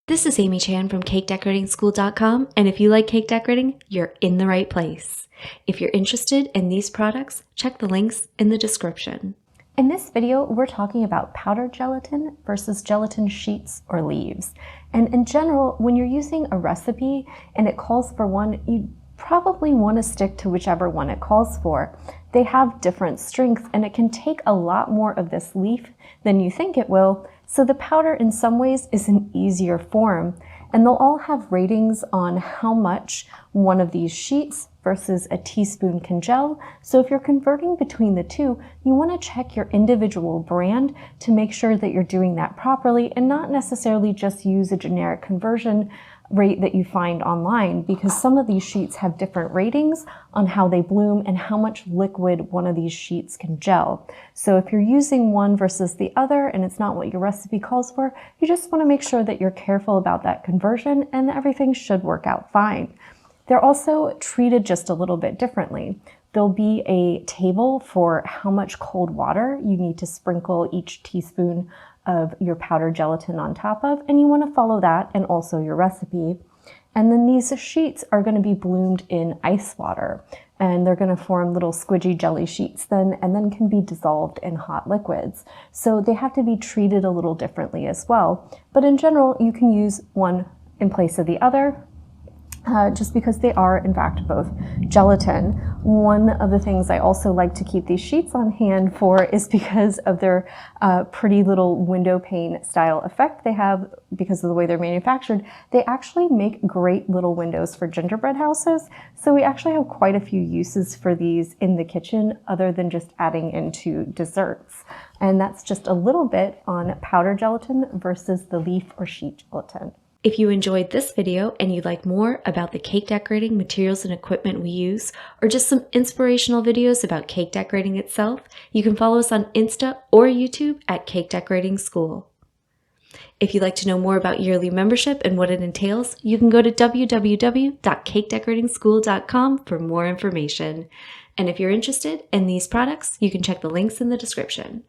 This is Amy Chan from CakeDecoratingSchool.com, and if you like cake decorating, you're in the right place. If you're interested in these products, check the links in the description. In this video, we're talking about powdered gelatin versus gelatin sheets or leaves. And in general, when you're using a recipe and it calls for one, you probably want to stick to whichever one it calls for. They have different strengths and it can take a lot more of this leaf than you think it will. So the powder in some ways is an easier form, and they'll all have ratings on how much one of these sheets versus a teaspoon can gel. So if you're converting between the two, you want to check your individual brand to make sure that you're doing that properly and not necessarily just use a generic conversion rate that you find online, because some of these sheets have different ratings on how they bloom and how much liquid one of these sheets can gel. So if you're using one versus the other and it's not what your recipe calls for, you just want to make sure that you're careful about that conversion and everything should work out fine. They're also treated just a little bit differently. There'll be a table for how much cold water you need to sprinkle each teaspoon of your powdered gelatin on top of, and you want to follow that and also your recipe. And then these sheets are going to be bloomed in ice water, and they're going to form little squidgy jelly sheets and then can be dissolved in hot liquids. So they have to be treated a little differently as well. But in general, you can use one in place of the other, just because they are in fact both gelatin. One of the things I also like to keep these sheets on hand for is because of their pretty little window pane style effect they have because of the way they're manufactured. They actually make great little windows for gingerbread houses. So we actually have quite a few uses for these in the kitchen other than just adding into desserts. And that's just a little bit on powder gelatin versus the leaf or sheet gelatin. If you enjoyed this video and you'd like more about the cake decorating materials and equipment we use, or just some inspirational videos about cake decorating itself, you can follow us on Insta or YouTube at Cake Decorating School. If you'd like to know more about yearly membership and what it entails, you can go to www.cakedecoratingschool.com for more information. And if you're interested in these products, you can check the links in the description.